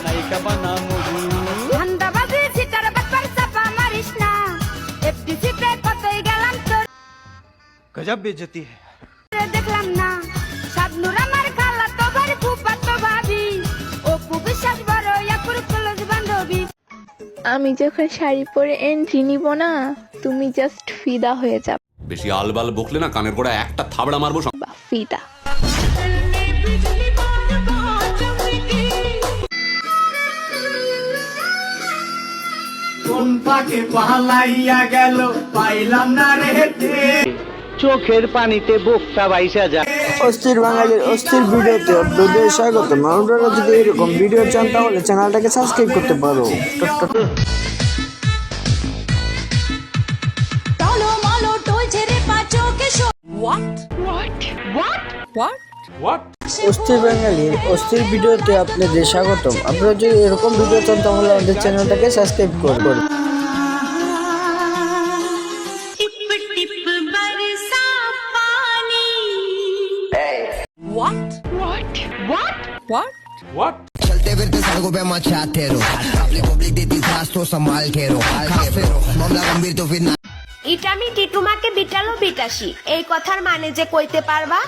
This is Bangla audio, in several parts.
নায়িকা বানা মুভি। ধান্দাবাজি সিটার বাটপার চাপা মারিস না, এফডিসিতে কতই গেলাম তোর গজব বেজতি है। দেখলাম না। শাবনুর আমার খালা তো বাড়ি ফুপা তো ভাবি, অপু বিশ্বাস বড় ইয়াকুর কলেজ বান্ধবী। আমি যখন শাড়ি পরে এন্ট্রি নিব না, তুমি জাস্ট ফিদা হয়ে যাবে। বেশি আলবাল বকলে না কানের গোড়া একটা থাবড়া মারবো। ফিদা। কোন পাকে পালাইয়া গেল পাইলাম না রে, চোখের পানিতে বুকটা বাইসা যায়। অস্থির বাঙালির অস্থির ভিডিওতে আপনাদের স্বাগতম। আপনারা যদি এরকম ভিডিও চান তাহলে চ্যানেলটাকে সাবস্ক্রাইব করতে পারো। অস্থির বাঙালির অস্থির ভিডিওতে আপনাদের স্বাগতম। আপনারা যদি এরকম ভিডিও চান তাহলে আমাদের চ্যানেলটাকে সাবস্ক্রাইব করুন। चलते फिरते सड़कों पे मचाते रहो, पब्लिक देती सास तो संभाल के रहो, मामला गंभीर तो फिर ना। ইটামি টিটুমাকে বিটালো বিটাসি, এই কথার মানে যে কইতে পারবা?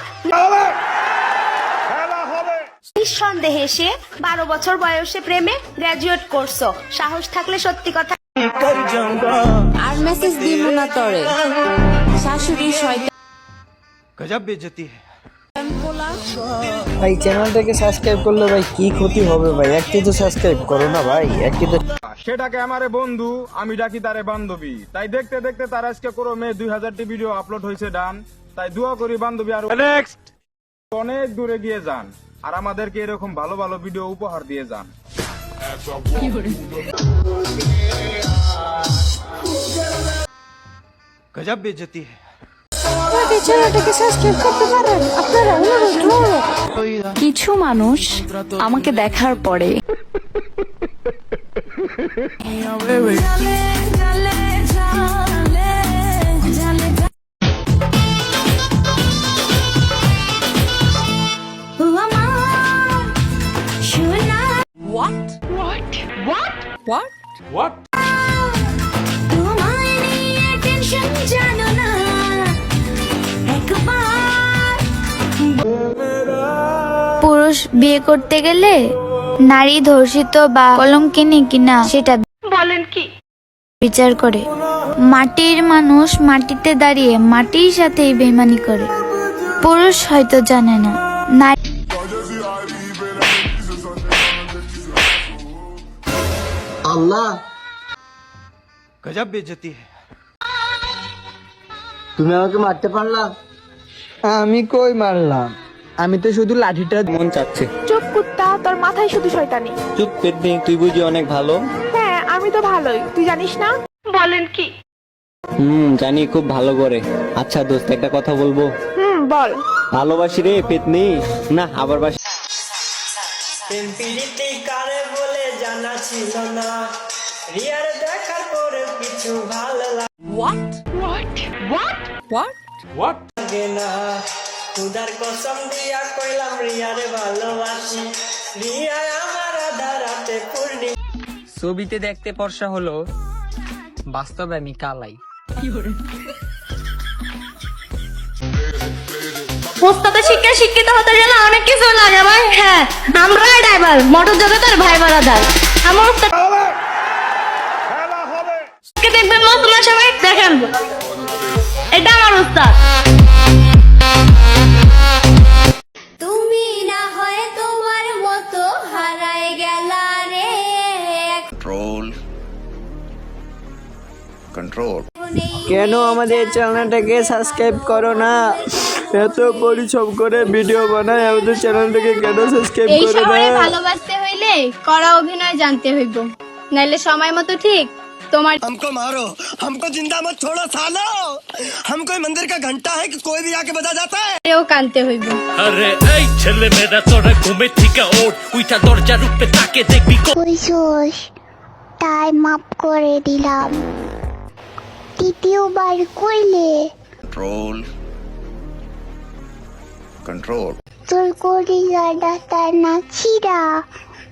নিঃসন্দেহে সে 12 বছর বয়সে প্রেমে গ্রাজুয়েট করছো। সাহস থাকলে সত্যি কথা আর মেসেজ দিব না তোরে, শাশুড়ি শয়তান। গজব বেজতি है। ভাই চ্যানেলটাকে সাবস্ক্রাইব করলে ভাই কি ক্ষতি হবে ভাই? একটি তো সাবস্ক্রাইব করো না ভাই, একটি তো। সেটাকে আমারে বন্ধু, আমি ডাকি তারে বান্ধবী। তাই দেখতে দেখতে তার আজকে ক্রমে 2000টি ভিডিও আপলোড হয়েছে ডান। তাই দোয়া করি বান্ধবী আর অনেক দূরে গিয়ে যান, আর আমাদেরকে এরকম ভালো ভালো ভিডিও উপহার দিয়ে যান। গজব বেজতি है। কিছু মানুষ আমাকে দেখার পরে পুরুষ বিয়ে করতে গেলে নারী ধর্ষিত বা কলঙ্কিনী কিনা সেটা বলেন কি বিচার করে। মাটির মানুষ মাটিতে দাঁড়িয়ে মাটির সাথেই বেইমানি করে। পুরুষ হয়তো জানে না নারী আল্লাহ গজব বেজতি है। তুমি আমাকে মারতে পারলা? আমি কই মারলাম, আমি তো শুধু লাঠিটা মন চাচ্ছে। চুপ কুত্তা, তোর মাথায় শুধু শয়তানি। চুপ পেতনি, তুই বুঝি অনেক ভালো। হ্যাঁ আমি তো ভালোই, তুই জানিস না? বলেন কি? জানি, খুব ভালো করে। আচ্ছা দোস্ত, একটা কথা বলবো? বল। ভালোবাসি রে পেতনি। না আবার বাসি। বলে জানা ছিল না, রিয়ার দেখার পরে কিছু ভালো লাগে না। খুদার কসম দিয়া কইলাম রিয়ারে ভালোবাসি, রিয়া আমার আধা রাতে পূর্ণি। ছবিতে দেখতে ফর্সা হলো, বাস্তবে আমি কালাই। পোস্তাতে শিক্ষিত হতে গেলে অনেক কিছু লাগে ভাই। হ্যাঁ, আমরা ড্রাইভার, মোটর জগতের ভাই বারাদার। আমার দেখবেন তোমরা সবাই দেখেন, এটা আমার উস্তাদ। তুমি না হয় তোমার মতো হারাই গেলা রে। कंट्रोल কেন আমাদের চ্যানেলটাকে সাবস্ক্রাইব করো না? এত পরিশ্রম করে ভিডিও বানায়, আমাদের চ্যানেলটাকে কেন সাবস্ক্রাইব এই করো শহরে না? ভালোবাসতে হইলে কড়া অভিনয় জানতে হইব, নাইলে সময় মতো ঠিক তোমার हमको मारो, हमको जिंदा मत छोड़ो सालो। हम कोई मंदिर का घंटा है कि कोई भी आके बजा जाता है। এও কানতে হইব। আরে এই ছেলে মেয়েরা তোরা ঘুমে থেকে ওঠ, উইটা দরজার উপরে তাকে দেখবি। কইছস তাই মাপ করে দিলাম, দ্বিতীয়বার কইলে कंट्रोल कंट्रोल তোর কলিজাটা তার না ছিড়া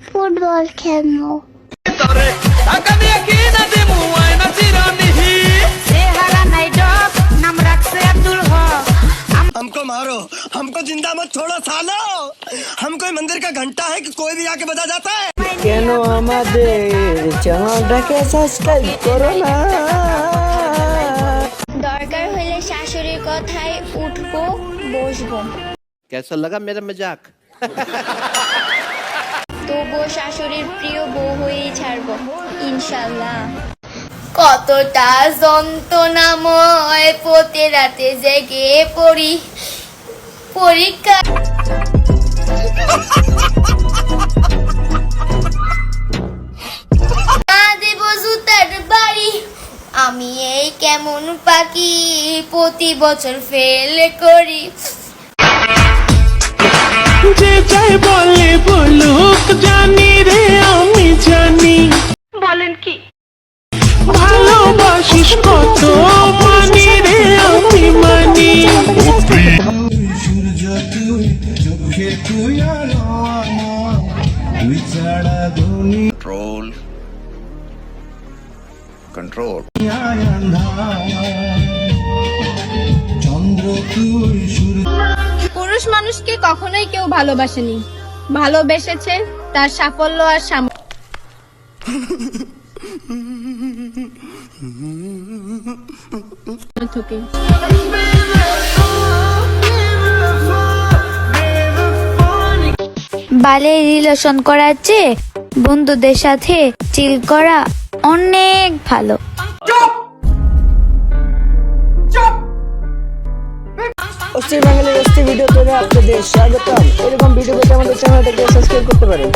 ফুটবল খেলবো। চেহারা নাই ডক, নাম রাখছে আব্দুল হক। हमको मारो, हमको जिंदा मत छोड़ो सालो। हम कोई मंदिर का घंटा है कि कोई भी आके बजा जाता है। কেন আমাদের চ্যানেলটাকে সাবস্ক্রাইব করো না? দরকার হলে শাশুড়ির কথায় উঠবো বসবো, কেসা লাগা মেরা মজাক? তবুও শাশুড়ির প্রিয় বউ হয়েই ছাড়বো ইনশাল্লাহ। কতটা যন্ত্রণাময় প্রতি রাতে জেগে পড়ি পরীক্ষা দেব জুতার বাড়ি। আমি এই কেমন পাখি প্রতি বছর ফেল করি। যে যাই বলে বলুক, জানি রে আমি জানি। বলেন কি? ভালোবাসিস কত, মানি রে আমি মানি। कंट्रोल পুরুষ মানুষকে কখনোই কেউ ভালোবাসেনি, ভালোবেসেছে তার সাফল্য আর সামর্থ্যকে। বালে রিলেশন করার চেয়ে বন্ধুদের সাথে চিল করা অনেক ভালো। অস্থির বাঙালির অস্থির ভিডিও তৈরি আপনাদের স্বাগতম। এরকম ভিডিও পেতে আমাদের চ্যানেলটাকে সাবস্ক্রাইব করতে পারেন।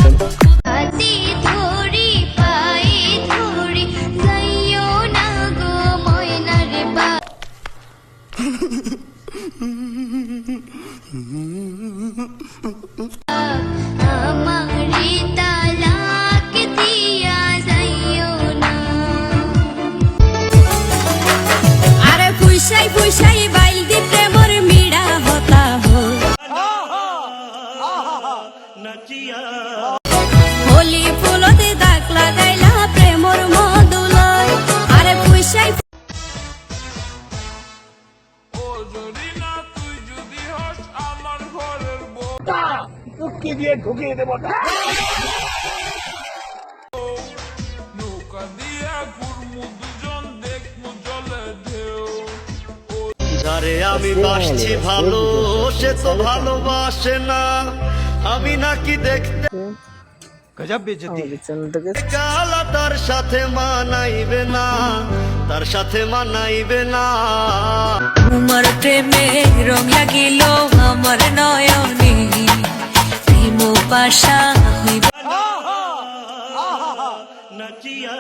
আরে ফুইসাই ফুইসাই বাইল দিতে মোর মিড়া হতা হো। হোলি ফুলতে দাগ লাগাইলা প্রেমর মধুলয়। আরে ফুইসাই যারে আমি বাসছি ভালো, সে তো ভালোবাসে না। আমি নাকি দেখতে চ্যানেলটাকে কালা, তার সাথে মানাইবে না, তার সাথে মানাইবে না। তোমার প্রেমে রং লাগিল আমার নয়নে, প্রেম পাশা হইব। নাচিয়া